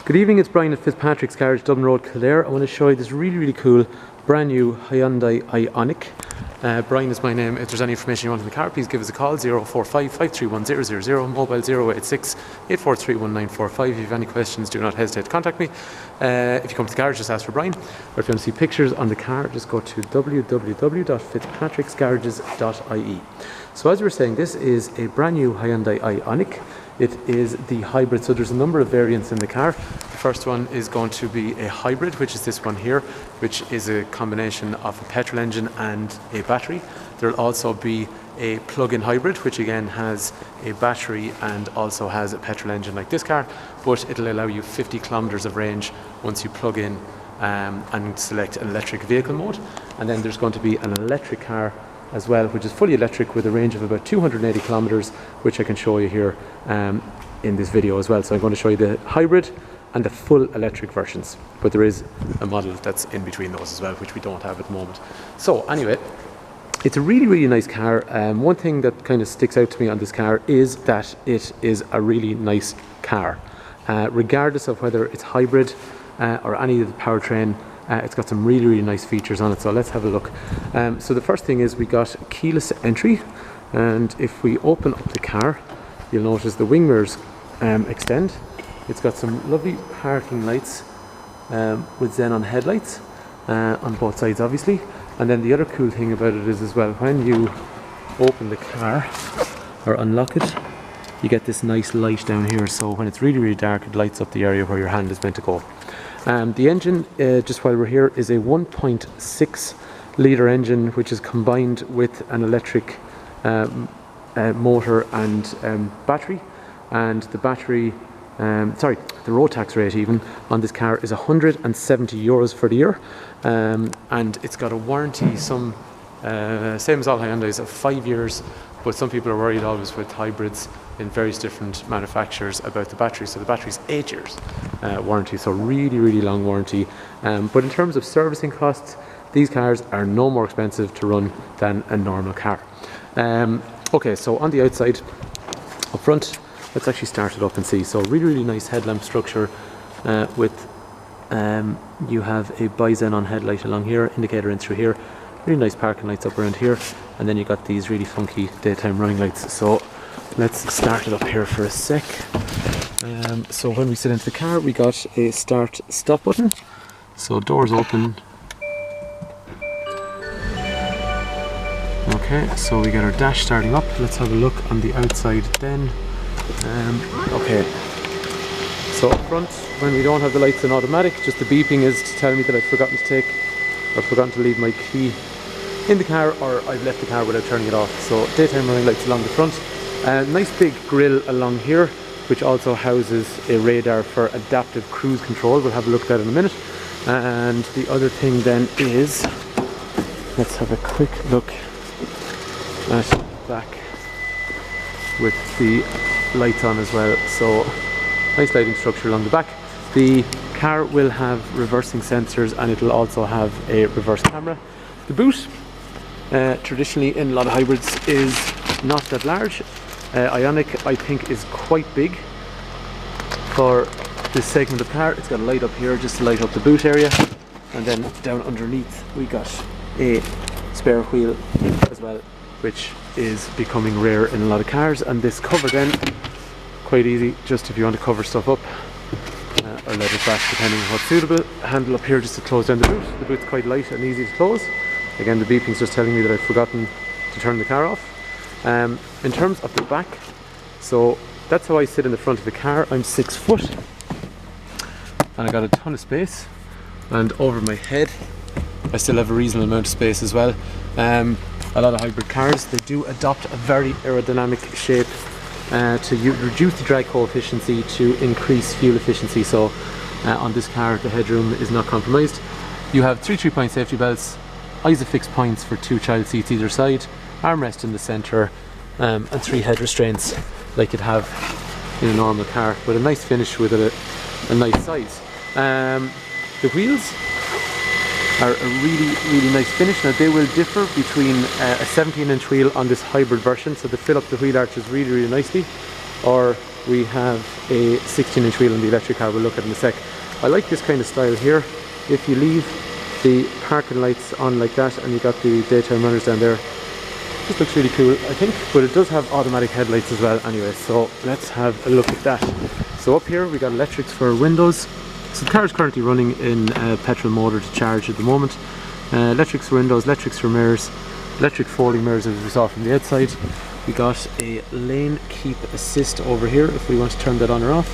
Good evening, it's Brian at Fitzpatrick's Garage, Dublin Road, Kildare. I want to show you this really cool brand new Hyundai Ioniq. Brian is my name. If there's any information you want on the car, please give us a call, 045 531 000, mobile 086 843 1945. If you have any questions, do not hesitate to contact me. If you come to the garage, just ask for Brian. Or if you want to see pictures on the car, just go to www.fitzpatricksgarages.ie. So as we were saying, this is a brand new Hyundai Ioniq. It is the hybrid, so there's a number of variants in the car. The first one is going to be a hybrid, which is this one here, which is a combination of a petrol engine and a battery. There'll also be a plug-in hybrid, which again has a battery and also has a petrol engine like this car, but it'll allow you 50 kilometers of range once you plug in and select an electric vehicle mode. And then there's going to be an electric car as well, which is fully electric with a range of about 280 kilometers, which I can show you here in this video as well. So I'm going to show you the hybrid and the full electric versions, but there is a model that's in between those as well, which we don't have at the moment. So anyway, it's a really nice car. One thing that kind of sticks out to me on this car is that it is a really nice car, regardless of whether it's hybrid or any of the powertrain. It's got some really nice features on it, so let's have a look. So the first thing is we got keyless entry, and if we open up the car, you'll notice the wing mirrors extend. It's got some lovely parking lights with xenon headlights on both sides, obviously. And then the other cool thing about it is as well, when you open the car or unlock it, you get this nice light down here, so when it's really dark, it lights up the area where your hand is meant to go. The engine, just while we're here, is a 1.6 litre engine, which is combined with an electric motor and battery. And the battery, the road tax rate even on this car is €170 for the year. And it's got a warranty, same as all Hyundais, of 5 years. But some people are worried always with hybrids in various different manufacturers about the battery. So the battery's 8 years warranty, so really long warranty. But in terms of servicing costs, these cars are no more expensive to run than a normal car. Okay, so on the outside, up front, let's actually start it up and see. So really nice headlamp structure with you have a bi-xenon headlight along here, indicator in through here. Really nice parking lights up around here, and then you got these really funky daytime running lights. So let's start it up here for a sec. So when we sit into the car, we got a start stop button, so doors open. Okay, so we get our dash starting up. Let's have a look on the outside then. Okay, so up front, when we don't have the lights in automatic, just the beeping is to tell me that I've forgotten to leave my key in the car, or I've left the car without turning it off. So daytime running lights along the front. Nice big grille along here, which also houses a radar for adaptive cruise control. We'll have a look at that in a minute. And the other thing then is, let's have a quick look at the back with the lights on as well. So nice lighting structure along the back. The car will have reversing sensors, and it'll also have a reverse camera. The boot, traditionally in a lot of hybrids, is not that large. Ioniq, I think, is quite big for this segment of car. It's got a light up here just to light up the boot area, and then down underneath we got a spare wheel as well, which is becoming rare in a lot of cars. And this cover then, quite easy, just if you want to cover stuff up or let it back depending on what's suitable. Handle up here just to close down the boot. The boot's quite light and easy to close. Again, the beeping's just telling me that I've forgotten to turn the car off. In terms of the back, so that's how I sit in the front of the car. I'm 6 foot and I got a ton of space, and over my head I still have a reasonable amount of space as well. A lot of hybrid cars, they do adopt a very aerodynamic shape to reduce the drag coefficient to increase fuel efficiency. So on this car, the headroom is not compromised. You have 3 3-point safety belts, ISOFIX points for 2 child seats either side, armrest in the centre, and 3 head restraints like you'd have in a normal car, with a nice finish with a nice size. The wheels are a really nice finish. Now they will differ between a 17-inch wheel on this hybrid version, so they fill up the wheel arches really nicely, or we have a 16-inch wheel on the electric car we'll look at in a sec. I like this kind of style here. If you leave the parking lights on like that and you got the daytime runners down there, this looks really cool, I think, but it does have automatic headlights as well anyway, so let's have a look at that. So up here we got electrics for windows. So the car is currently running in a petrol motor to charge at the moment. Electrics for windows, electrics for mirrors, electric folding mirrors as we saw from the outside. We got a lane keep assist over here if we want to turn that on or off,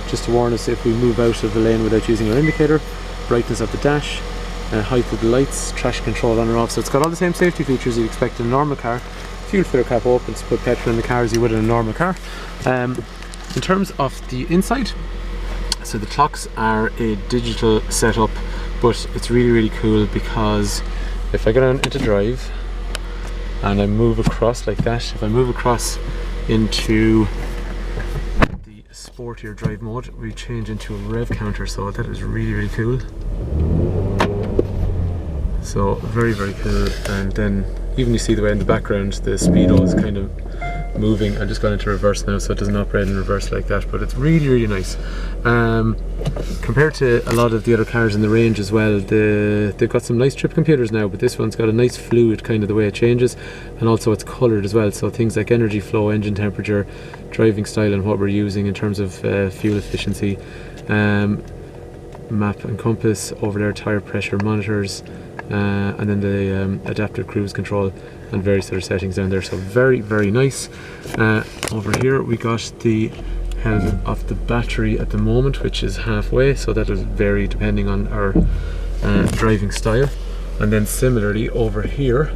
just to warn us if we move out of the lane without using our indicator. Brightness of the dash, height of the lights, traction control on or off. So it's got all the same safety features you'd expect in a normal car. Fuel filter cap open to put petrol in the car as you would in a normal car. In terms of the inside, so the clocks are a digital setup, but it's really cool because if I go down into drive and I move across like that, if I move across into the sportier drive mode, we change into a rev counter, so that is really cool. So very cool. And then even you see the way in the background the speedo is kind of moving. I'm just going into reverse now, so it doesn't operate in reverse like that, but it's really nice. Compared to a lot of the other cars in the range as well, they've got some nice trip computers now, but this one's got a nice fluid kind of the way it changes, and also it's coloured as well, so things like energy flow, engine temperature, driving style and what we're using in terms of fuel efficiency, map and compass over there, tyre pressure monitors, and then the adaptive cruise control and various other settings down there, so very nice. Over here we got the health of the battery at the moment, which is halfway, so that will vary depending on our driving style. And then similarly over here,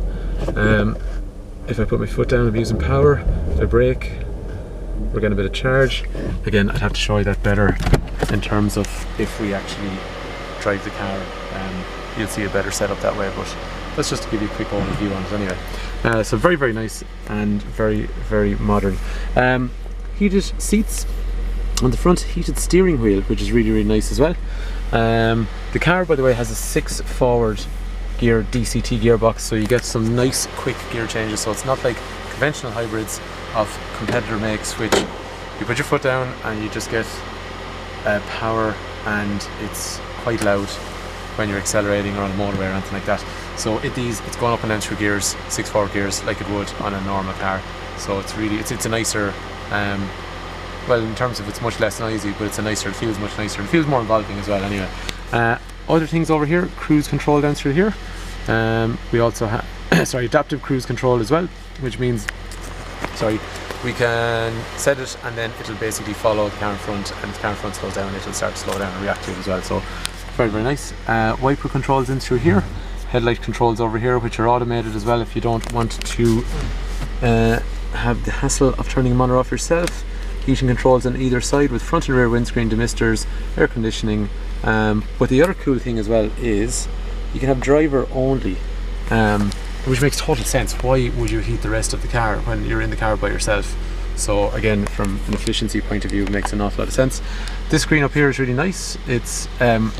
if I put my foot down I'm using power, if I brake we're getting a bit of charge. Again, I'd have to show you that better in terms of if we actually drive the car. You'll see a better setup that way, but that's just to give you a quick overview on it anyway. So very nice and very modern. Heated seats on the front, heated steering wheel, which is really nice as well. The car, by the way, has a 6 forward gear DCT gearbox, so you get some nice quick gear changes, so it's not like conventional hybrids of competitor makes, which you put your foot down and you just get power and it's quite loud when you're accelerating or on a motorway or anything like that. So it's going up and down through gears, 6 forward gears, like it would on a normal car. So it's really, it's a nicer, well, in terms of it's much less noisy, but it feels much nicer, it feels more involving as well anyway. Other things over here, cruise control down through here. We also have adaptive cruise control as well, which means we can set it and then it'll basically follow the car in front, and if the car in front slows down it'll start to slow down and react to it as well. So very nice. Wiper controls in through here, headlight controls over here, which are automated as well if you don't want to have the hassle of turning them on or off yourself. Heating controls on either side with front and rear windscreen demisters, air conditioning. But the other cool thing as well is you can have driver only, which makes total sense. Why would you heat the rest of the car when you're in the car by yourself? So again, from an efficiency point of view, it makes an awful lot of sense. This screen up here is really nice. It's I'll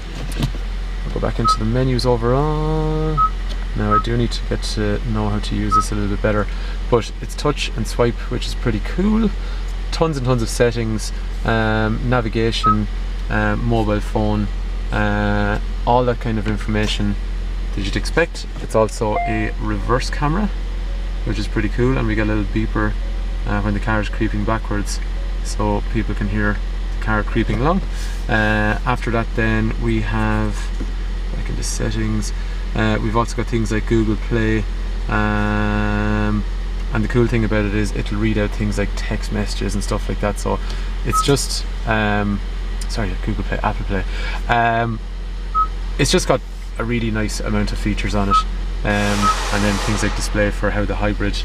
go back into the menus overall. Now I do need to get to know how to use this a little bit better, but it's touch and swipe, which is pretty cool. Tons and tons of settings, navigation, mobile phone, all that kind of information that you'd expect. It's also a reverse camera, which is pretty cool, and we get a little beeper when the car is creeping backwards, so people can hear the car creeping along. After that then we have, back into settings, we've also got things like Google Play, and the cool thing about it is it'll read out things like text messages and stuff like that, so it's just Google Play, Apple Play, it's just got a really nice amount of features on it, and then things like display for how the hybrid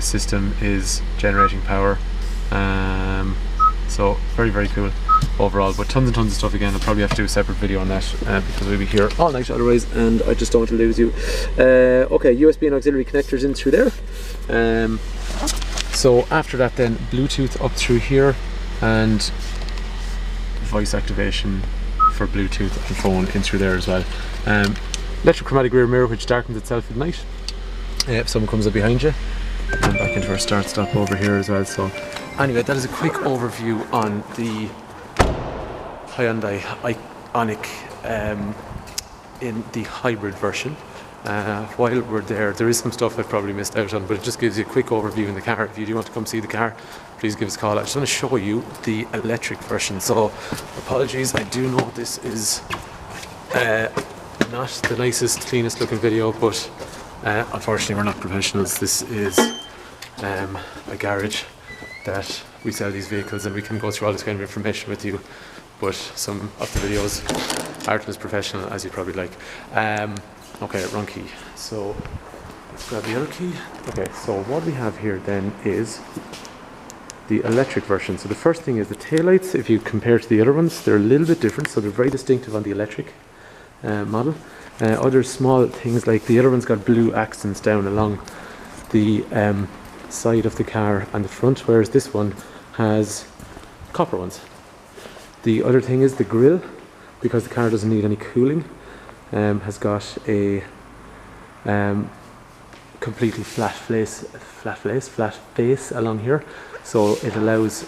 system is generating power, so very cool overall, but tons and tons of stuff. Again, I'll probably have to do a separate video on that because we'll be here all night otherwise, and I just don't want to lose you. Okay, USB and auxiliary connectors in through there. So after that then, Bluetooth up through here, and voice activation for Bluetooth and phone in through there as well. Electrochromatic rear mirror, which darkens itself at night if someone comes up behind you, and back into our start stop over here as well. So Anyway, that is a quick overview on the Hyundai Ioniq in the hybrid version. While we're there is some stuff I've probably missed out on, but it just gives you a quick overview in the car. If you do want to come see the car, please give us a call. I just want to show you the electric version. So apologies, I do know this is not the nicest, cleanest looking video, but unfortunately we're not professionals. This is a garage that we sell these vehicles, and we can go through all this kind of information with you, but some of the videos aren't as professional as you'd probably like. Okay, wrong key. So let's grab the other key. Okay, so what we have here then is the electric version. So the first thing is the taillights. If you compare to the other ones, they're a little bit different, so they're very distinctive on the electric model. Other small things, like the other one's got blue accents down along the side of the car and the front, whereas this one has copper ones. The other thing is the grille, because the car doesn't need any cooling, has got a completely flat face along here, so it allows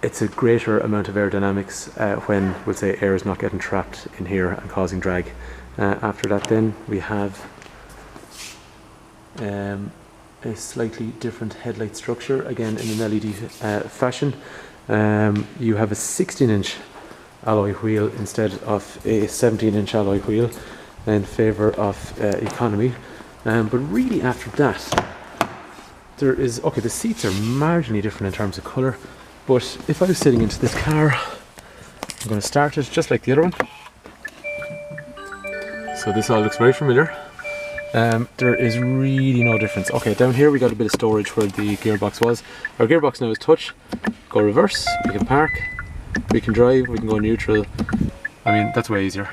it's a greater amount of aerodynamics when, we'll say, air is not getting trapped in here and causing drag. After that then we have a slightly different headlight structure, again in an LED fashion. You have a 16-inch alloy wheel instead of a 17-inch alloy wheel in favour of economy. But really after that, there is, okay, the seats are marginally different in terms of colour, but if I was sitting into this car, I'm going to start it just like the other one. So this all looks very familiar. There is really no difference. Okay, down here we got a bit of storage where the gearbox was. Our gearbox now is touch. Go reverse, we can park, we can drive, we can go neutral. I mean, that's way easier.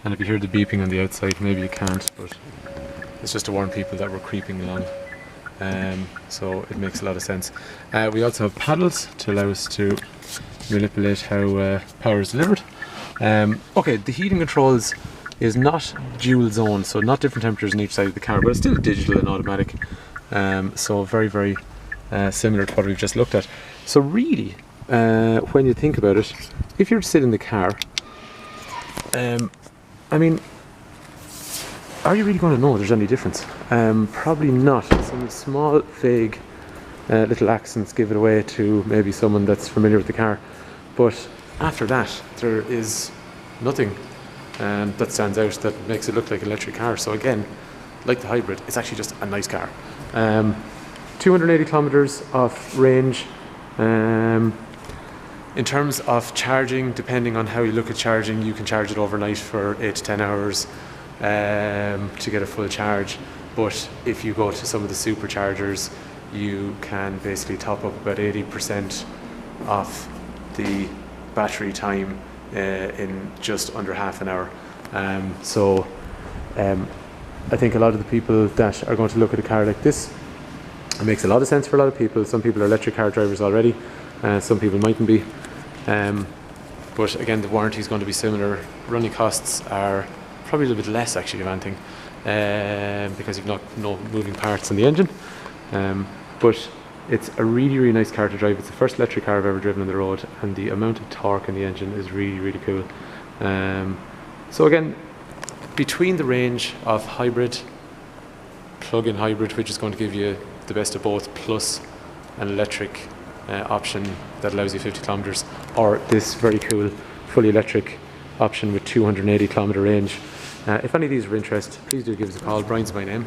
And if you hear the beeping on the outside, maybe you can't, but it's just to warn people that we're creeping along. So it makes a lot of sense. We also have paddles to allow us to manipulate how power is delivered. Okay, the heating controls is not dual zone, so not different temperatures on each side of the car, but it's still digital and automatic. So very, very similar to what we've just looked at. So really, when you think about it, if you're to sit in the car, I mean, are you really going to know there's any difference? Probably not. Some small, vague little accents give it away to maybe someone that's familiar with the car, but after that, there is nothing that stands out that makes it look like an electric car. So again, like the hybrid, it's actually just a nice car. 280 kilometers of range. In terms of charging, depending on how you look at charging, you can charge it overnight for 8 to 10 hours to get a full charge. But if you go to some of the superchargers, you can basically top up about 80% of the battery time in just under half an hour. I think a lot of the people that are going to look at a car like this, it makes a lot of sense for a lot of people. Some people are electric car drivers already, some people mightn't be. But again, the warranty is going to be similar. Running costs are probably a little bit less actually, if anything, because you've no moving parts in the engine. But it's a really, really nice car to drive. It's the first electric car I've ever driven on the road, and the amount of torque in the engine is really, really cool. So again, between the range of hybrid, plug-in hybrid, which is going to give you the best of both, plus an electric option that allows you 50 kilometers, or this very cool fully electric option with 280 kilometer range. If any of these are of interest, please do give us a call. Brian's my name.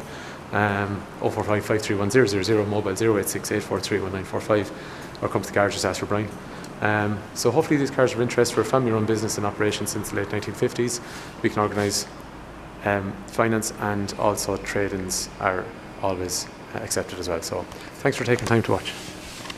045 531 000, mobile 086 843 1945, or come to the garage, just ask for Brian. So hopefully these cars are of interest. We're a family run business in operation since the late 1950s. We can organise finance, and also trade-ins are always accepted as well. So thanks for taking time to watch.